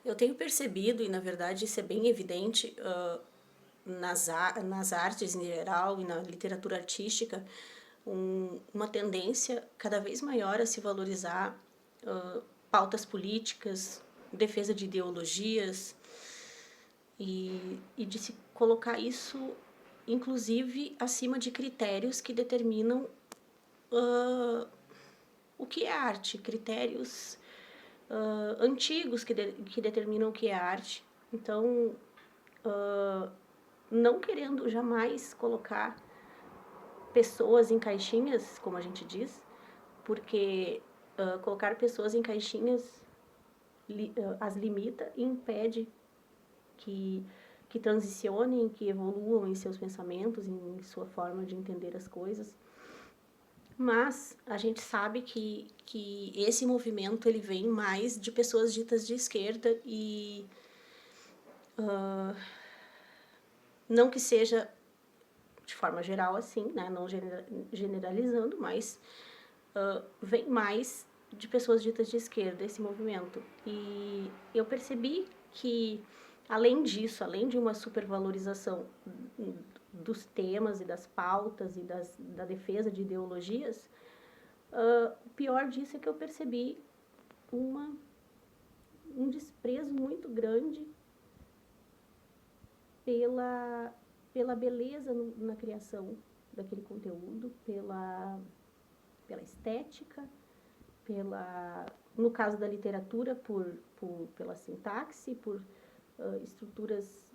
Eu tenho percebido, e na verdade isso é bem evidente, nas artes em geral e na literatura artística, uma tendência cada vez maior a se valorizar pautas políticas, defesa de ideologias e de se colocar isso, inclusive, acima de critérios que determinam o que é arte, critérios antigos que determinam o que é arte. Então, não querendo jamais colocar pessoas em caixinhas, como a gente diz, porque colocar pessoas em caixinhas as limita e impede que, que transicionem, que evoluam em seus pensamentos, em sua forma de entender as coisas. Mas a gente sabe que esse movimento ele vem mais de pessoas ditas de esquerda e não que seja de forma geral assim, né? Não generalizando, mas vem mais de pessoas ditas de esquerda esse movimento. E eu percebi que, além disso, além de uma supervalorização dos temas e das pautas e da defesa de ideologias, o pior disso é que eu percebi uma, um desprezo muito grande pela beleza na criação daquele conteúdo, pela estética, no caso da literatura, pela sintaxe, por estruturas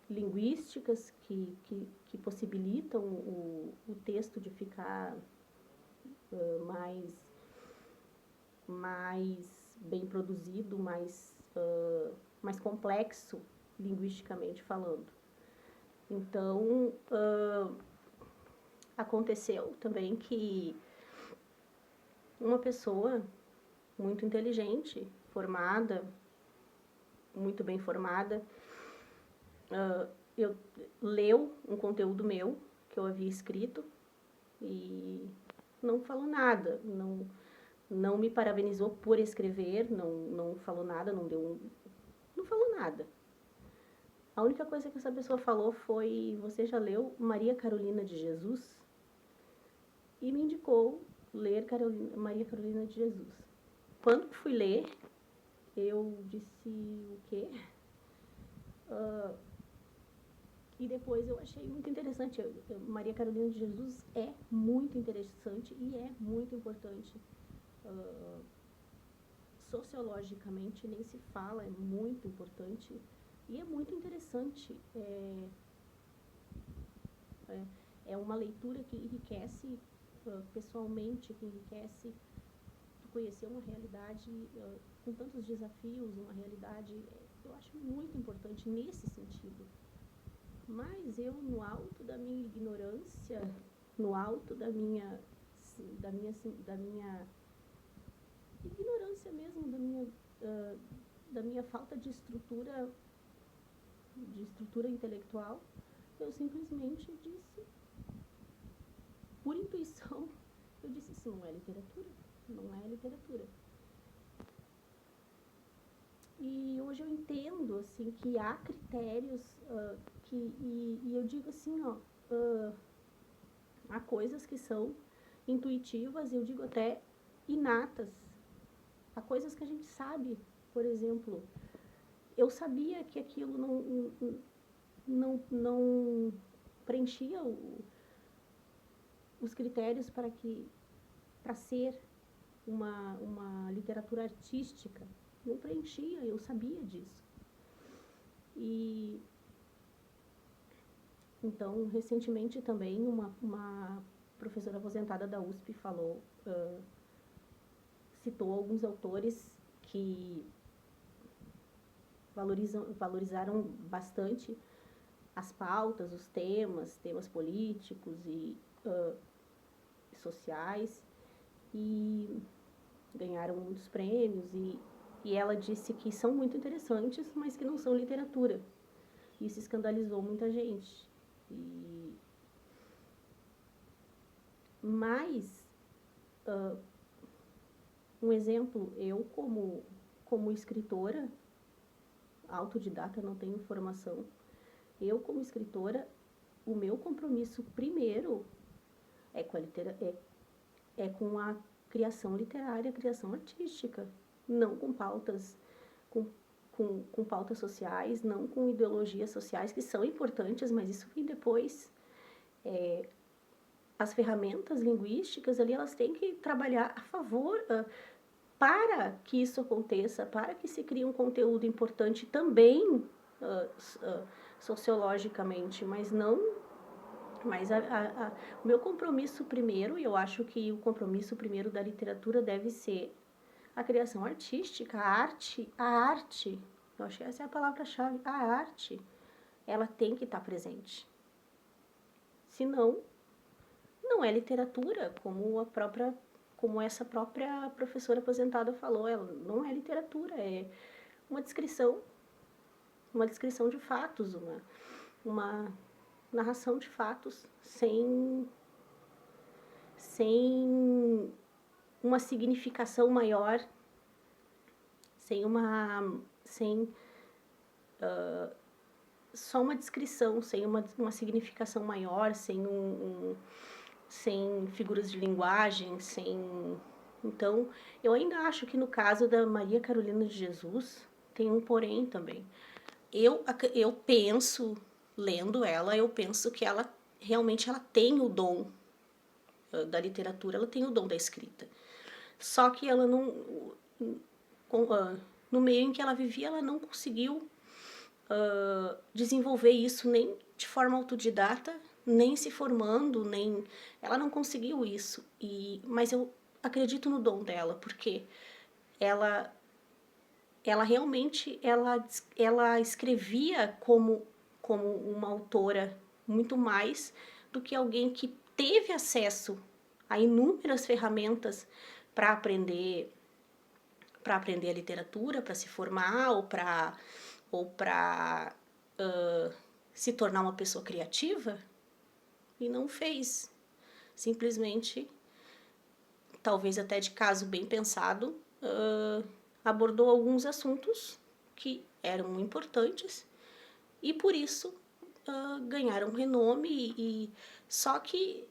linguísticas que possibilitam o texto de ficar mais bem produzido, mais complexo linguisticamente falando. Então, aconteceu também que uma pessoa muito inteligente, formada, muito bem formada, eu leu um conteúdo meu que eu havia escrito e não falou nada, não me parabenizou por escrever, não falou nada, não falou nada. A única coisa que essa pessoa falou foi: você já leu Maria Carolina de Jesus? E me indicou ler Maria Carolina de Jesus. Quando fui ler, eu disse: o quê? E depois eu achei muito interessante. Maria Carolina de Jesus é muito interessante e é muito importante. Sociologicamente nem se fala, é muito importante e é muito interessante. É uma leitura que enriquece pessoalmente, que enriquece conhecer uma realidade com tantos desafios, uma realidade, eu acho muito importante nesse sentido. Mas eu, no alto da minha ignorância, no alto da minha ignorância mesmo, da minha falta de estrutura intelectual, eu simplesmente disse, por intuição, eu disse: isso não é literatura, não é literatura. E hoje eu entendo, assim, que há critérios e eu digo assim, há coisas que são intuitivas, eu digo até inatas. Há coisas que a gente sabe, por exemplo, eu sabia que aquilo não preenchia os critérios para ser uma literatura artística. Não preenchia, eu sabia disso. E então, recentemente também uma professora aposentada da USP citou alguns autores que valorizaram bastante as pautas, os temas políticos e sociais, e ganharam muitos prêmios, e ela disse que são muito interessantes, mas que não são literatura. Isso escandalizou muita gente. Mas, um exemplo, eu como escritora, autodidata, não tenho formação. Eu, como escritora, o meu compromisso primeiro é com é com a criação literária, a criação artística, não com pautas, com pautas sociais, não com ideologias sociais, que são importantes, mas isso vem depois. As ferramentas linguísticas ali, elas têm que trabalhar a favor, para que isso aconteça, para que se crie um conteúdo importante também sociologicamente, mas não. Mas o meu compromisso primeiro, e eu acho que o compromisso primeiro da literatura deve ser a criação artística, a arte, eu acho que essa é a palavra-chave, a arte, ela tem que estar presente. Senão, não é literatura, como essa própria professora aposentada falou, ela não é literatura, é uma descrição de fatos, uma narração de fatos sem uma significação maior, só uma descrição, sem uma significação maior, sem figuras de linguagem, Então, eu ainda acho que no caso da Maria Carolina de Jesus, tem um porém também. Eu penso, lendo ela, eu penso que ela realmente ela tem o dom da literatura, ela tem o dom da escrita. Só que ela não... no meio em que ela vivia, ela não conseguiu desenvolver isso nem de forma autodidata, nem se formando, ela não conseguiu isso. Mas eu acredito no dom dela, porque ela realmente ela escrevia como uma autora muito mais do que alguém que teve acesso a inúmeras ferramentas para aprender a literatura, para se formar ou para se tornar uma pessoa criativa, e não fez. Simplesmente, talvez até de caso bem pensado, abordou alguns assuntos que eram importantes e por isso ganharam renome. Só que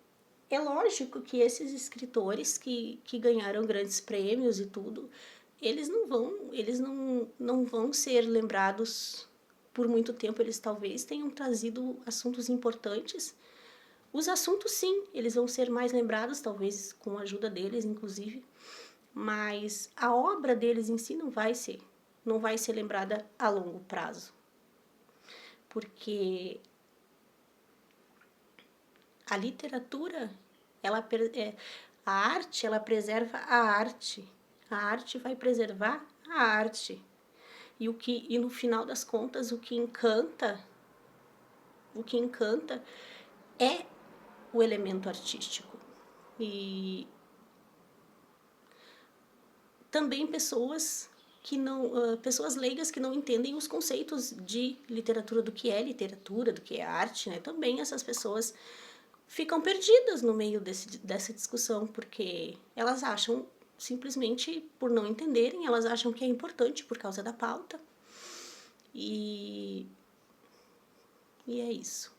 é lógico que esses escritores que ganharam grandes prêmios e tudo, eles não vão ser lembrados por muito tempo. Eles talvez tenham trazido assuntos importantes. Os assuntos, sim, eles vão ser mais lembrados, talvez com a ajuda deles, inclusive, mas a obra deles em si não vai ser lembrada a longo prazo, porque a literatura, a arte, ela preserva a arte vai preservar a arte, e no final das contas o que encanta é o elemento artístico. E também pessoas leigas que não entendem os conceitos de literatura, do que é arte, né? Também essas pessoas ficam perdidas no meio dessa discussão, porque elas acham, simplesmente por não entenderem, elas acham que é importante por causa da pauta. E é isso.